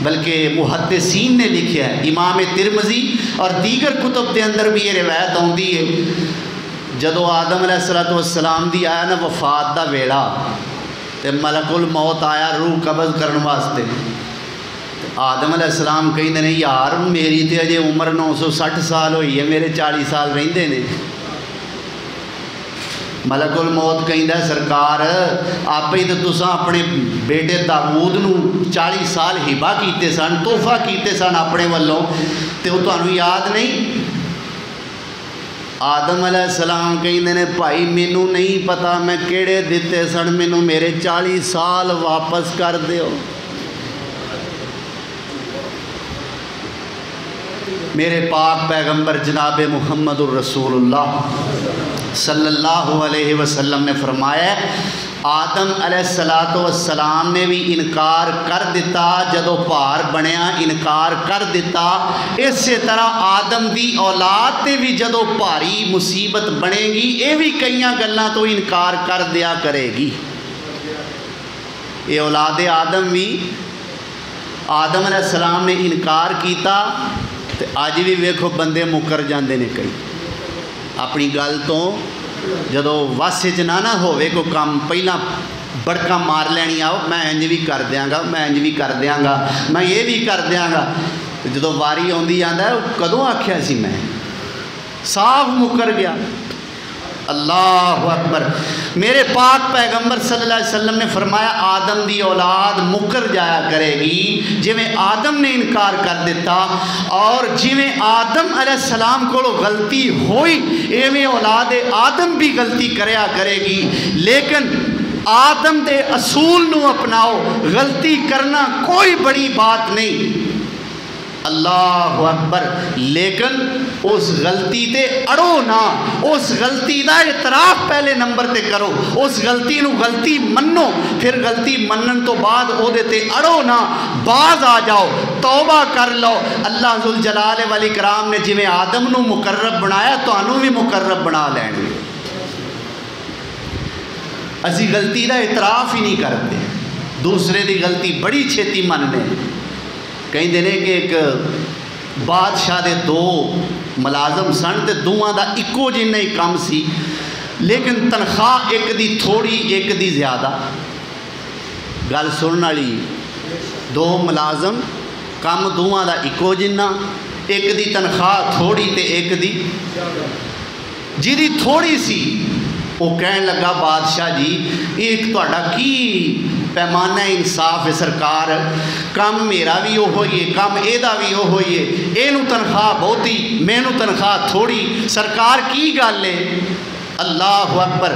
بلکہ محدثین نے لکھا ہے، امام ترمذی اور دیگر کتب کے اندر بھی یہ روایت آتی ہے، جدو آدم علیہ السلام دی آیا نا وفات دا ویڑا تے ملک الموت آیا روح قبض کرنے واسطے، آدم علیہ السلام کہندے نے یار میری تے اجے عمر 960 سال ہوئی ہے، میرے 40 سال رہندے نے۔ ملک الموت کہندا ہے سرکار آپ ہی تو تساں اپنے بیٹے داؤد نو 40 سال ہبا کیتے سن، تحفہ کیتے سن اپنے والوں، تے وہ تانوں یاد نہیں؟ آدم علیہ السلام کہندے نے بھائی مینوں نہیں پتا میں کیڑے دیتے سن، مینوں میرے 40 سال واپس کر دیو۔ میرے پاک پیغمبر جناب محمد الرسول اللہ صلی اللہ علیہ وسلم نے فرمایا آدم علیہ السلام نے بھی انکار کر دیتا، جدو بھار بنیا انکار کر دیتا، اسی طرح آدم دی اولاد تے بھی جدو بھاری مصیبت بنے گی یہ بھی کئی گلاں تو انکار کر دیا کرے گی۔ یہ اولاد آدم بھی آدم علیہ السلام نے انکار کیتا تے اج بھی ویکھو بندے مکر جاندے نے کئی اپنی گل تو جدو وس نہ ہوئے کوئی کام پہلا بڑکا مار لینی آؤ میں انج بھی کر دیاں گا، میں انج بھی کر دیاں گا، میں یہ بھی کر دیاں گا، جدو واری آندی آندا ہے کدوں آکھیا سی میں صاف مکر گیا۔ اللہ اکبر۔ میرے پاک پیغمبر صلی اللہ علیہ وسلم نے فرمایا آدم دی اولاد مکر جایا کرے گی جویں آدم نے انکار کر دیتا، اور جویں آدم علیہ السلام کو غلطی ہوئی ایویں اولاد آدم بھی غلطی کریا کرے گی، لیکن آدم دے اصول نو اپناؤ، غلطی کرنا کوئی بڑی بات نہیں، اللہ اکبر، لیکن اس غلطی تے اڑو نہ، اس غلطی دا اعتراف پہلے نمبر تے کرو، اس غلطی نو غلطی منو، پھر غلطی منن تو بعد او دے تے اڑو نہ، باز آ جاؤ، توبہ کر لو۔ اللہ ذوالجلال والاکرام نے جویں آدم نو مقرب بنایا تانوں بھی مقرب بنا لین گے۔ اسی غلطی دا اعتراف ہی نہیں کرتے، دوسرے دی غلطی بڑی چھیتی مننے۔ کہیں دینے کہ ایک بادشاہ دے دو ملازم سن تے دوواں دا اکو جنہ ہی کم سی، لیکن تنخواہ ایک دی تھوڑی ایک دی زیادہ۔ گل سنن والی دو ملازم کم دوواں دا اکو جنہ، ایک دی تنخواہ تھوڑی تے ایک دی جی دی تھوڑی سی، وہ کہن لگا بادشاہ جی ایک تہاڈا کی پیمانہ انصاف ہے سرکار، کم میرا بھی وہ ہوئیے کم ایدہ بھی وہ ہوئیے، اینو تنخواہ بہتی مینو تنخواہ تھوڑی، سرکار کی گل ہے؟ اللہ اکبر۔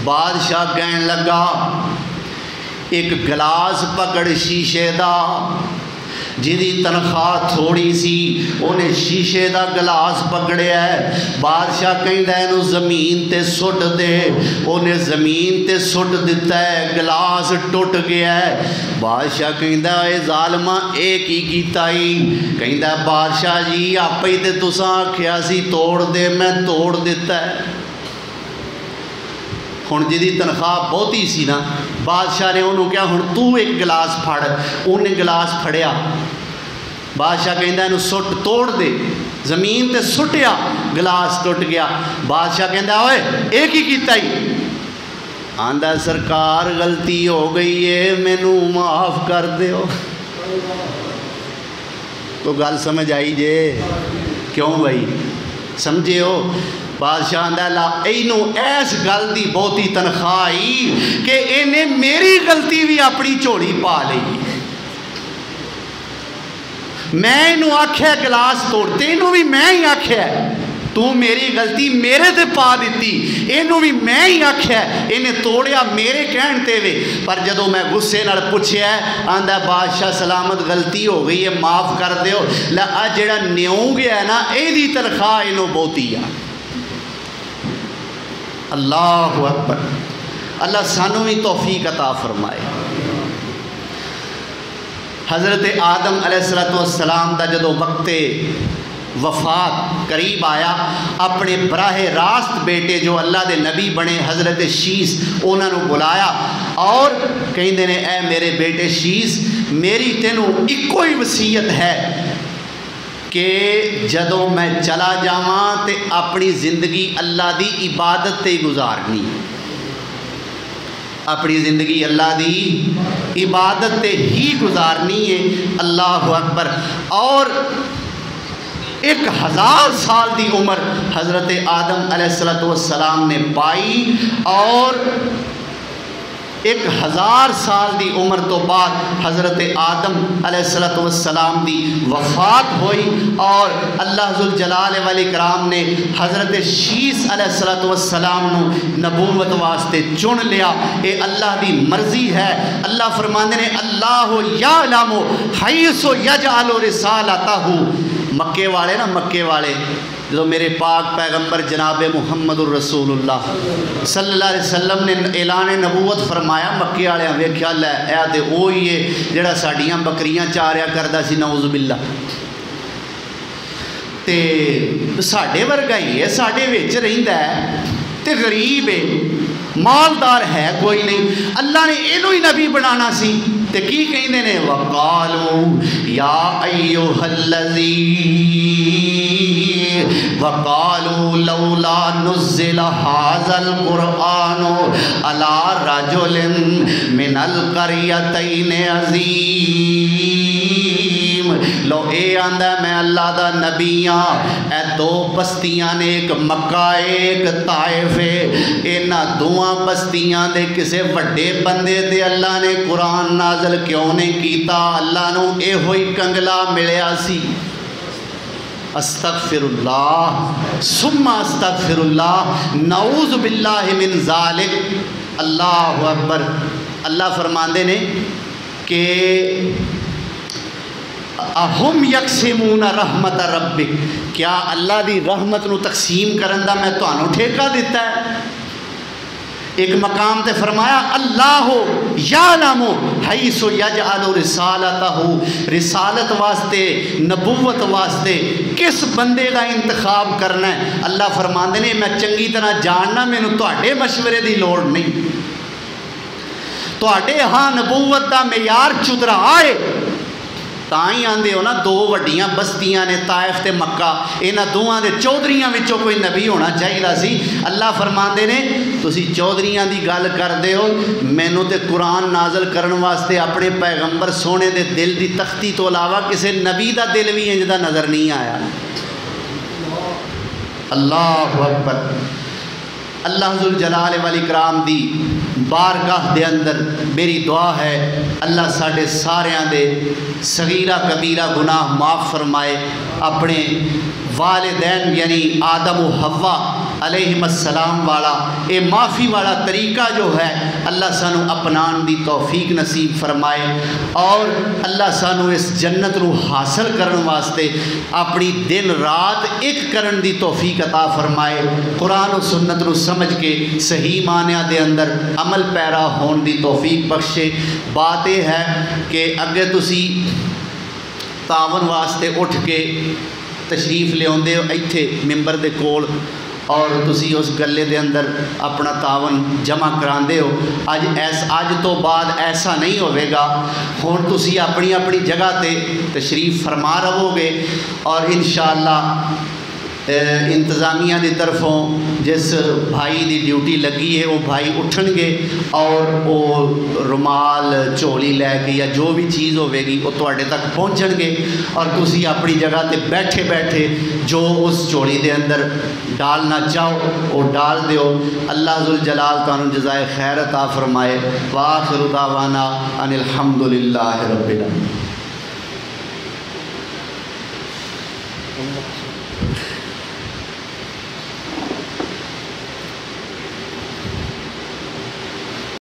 بادشاہ کہن لگا ایک گلاس پکڑ شیشے دا، جدی تنخواہ تھوڑی سی انہیں شیشے دا گلاس پکڑیا ہے، بادشاہ کہندا ہے انہوں زمین تے سٹ دے، انہیں زمین تے سٹ دیتا ہے، گلاس ٹوٹ گیا ہے۔ بادشاہ کہندا اے ظالمہ ایک ہی کیتا ہی، کہندا بادشاہ جی آپ ہی تے تساں آکھیا سی توڑ دے، میں توڑ دیتا ہے۔ ہن جدی تنخواہ بہتی سی نا، بادشاہ نے انہوں کیا ہن تو ایک گلاس پھڑ، انہیں گلاس پھڑیا، بادشاہ کہندا انہوں سٹ توڑ دے، زمین تے سٹیا، گلاس ٹوٹ گیا۔ بادشاہ کہندا اوئے ایک ہی کیتا ہی، آندہ سرکار غلطی ہو گئی ہے مینو معاف کر دیو۔ تو گل سمجھ آئی جے کیوں بھائی سمجھے ہو؟ بادشاہ آندہ لا اینو ایس گل دی بہتی تنخواہی کہ انہیں میری غلطی بھی اپنی چوڑی پا لئی، میں انہوں آکھیا گلاس توڑتے انہوں بھی میں ہی آکھیا تو میری غلطی میرے تے پا دیتی، انہوں بھی میں ہی آکھیا انہیں توڑیا میرے کہنتے ہوئے، پر جدو میں غصے نال پوچھیا ہے آندہ بادشاہ سلامت غلطی ہو گئی ہے معاف کر دیو، لہا جڑا نیوں گیا ہے نا اے دی تنخواہ انہوں بہتی ہے۔ اللہ اکبر۔ اللہ سانوں بھی توفیق عطا فرمائے۔ حضرت آدم علیہ السلام دا جدو وقت وفات قریب آیا، اپنے براہ راست بیٹے جو اللہ دے نبی بنے حضرت شیس انہوں نے بلایا اور کہیں دینے اے میرے بیٹے شیس میری تینوں ایک کوئی وصیت ہے کہ جدو میں چلا جاواں تے اپنی زندگی اللہ دی عبادت تے گزارنی، اپنی زندگی اللہ دی عبادت تے ہی گزارنی ہے۔ اللہ اکبر۔ اور 1000 سال دی عمر حضرت آدم علیہ السلام نے پائی، اور 1000 سال دی عمر تو بعد حضرت آدم علیہ السلام دی وفات ہوئی، اور اللہ ذوالجلال والاکرام نے حضرت شیس علیہ السلام نو نبوت واسطے چن لیا۔ اے اللہ دی مرضی ہے۔ اللہ فرماندے نے اللہ یعلم حیث یجعل رسالتہ، مکے والے نا مکے والے جو میرے پاک پیغمبر جناب محمد الرسول اللہ صلی اللہ علیہ وسلم نے اعلان نبوت فرمایا، مکے والے ویکھیا لے اے تے وہی ہے جڑا ساڈیاں بکریاں چاریا کردا سی، نعوذ باللہ۔ تے ساڈے ورگا ہی ہے، ساڈے وچ رہندا ہے تے غریب ہے، مالدار ہے کوئی نہیں، اللہ نے اینو ہی نبی بنانا سی تے کی کہندے نے وقالو یا ایھا الذی وقالوا لولا نزل هذا القرآن على رجل من القريتين عظيم۔ لو اے آندا میں اللہ دا نبی ہاں، اے دو بستیاں نے، ایک مکہ ایک طائف ہے، انہاں دوواں بستیاں دے کسے وڈے بندے تے اللہ نے قرآن نازل کیوں نہیں کیتا؟ اللہ نو اے ہوئی کنگلا ملیا سی۔ استغفر اللہ ثم استغفر اللہ، نعوذ باللہ من ذالک۔ اللہ اکبر۔ اللہ فرماندے نے کہ اہم یقسمون رحمت ربک، کیا اللہ دی رحمت نو تقسیم کرن دا میں تانوں ٹھیکہ دیتا ہے؟ ایک مقام تے فرمایا اللہ یعلم حیث یجعل رسالتہ، رسالت واسطے نبوت واسطے کس بندے دا انتخاب کرنا ہے اللہ فرماندے نے میں چنگی طرح جاننا، مینوں تواڈے مشورے دی لوڑ نہیں۔ تواڈے ہاں نبوت دا معیار چترا آئے تاں ہی آندے ہو نا دو وڈیاں بستیاں نے طائف تے مکہ، انہاں دوواں دے چودھریاں وچوں کوئی نبی ہونا چاہیدا سی۔ اللہ فرماندے نے تسی چودھریاں دی گل کردے ہو، مینوں تے قرآن نازل کرن واسطے اپنے پیغمبر سونے دے دل دی تختی تو علاوہ کسے نبی دا دل بھی انج دا نظر نہیں آیا۔ اللہ اکبر۔ اللہ ذوالجلال والاکرام دی بارگاہ دے اندر میری دعا ہے اللہ ساڈے ساریاں دے صغیرہ کبیرہ گناہ معاف فرمائے، اپنے والدین یعنی آدم و حوا علیہم السلام والا اے معافی والا طریقہ جو ہے اللہ سانو اپنان دی توفیق نصیب فرمائے، اور اللہ سانو اس جنت نو حاصل کرن واسطے اپنی دن رات ایک کرن دی توفیق عطا فرمائے، قرآن و سنت نو سمجھ کے صحیح معنیٰ دے اندر عمل پیرا ہون دی توفیق بخشے۔ بات یہ ہے کہ اگے تسی تعاون واسطے اٹھ کے تشریف لے آندے ہو ایتھے ممبر دے کول، اور تسی اس گلے دے اندر اپنا تعاون جمع کراندے ہو، اج تو بعد ایسا نہیں ہوئے گا، ہن تسی اپنی اپنی جگہ تے تشریف فرما رہو گے، اور انشاءاللہ انتظامیہ دی طرفوں جس بھائی دی ڈیوٹی لگی ہے وہ بھائی اٹھن گے اور وہ رومال چولی لے کے یا جو بھی چیز ہوئے گی وہ تواڈے تک پہنچن گے، اور تسی اپنی جگہ تے بیٹھے بیٹھے جو اس چولی دے اندر ڈالنا چاہو وہ ڈال دیو۔ اللہ ذوالجلال تانوں جزائے خیر عطا فرمائے۔ وآخر دعوانا ان الحمدللہ رب العالمین۔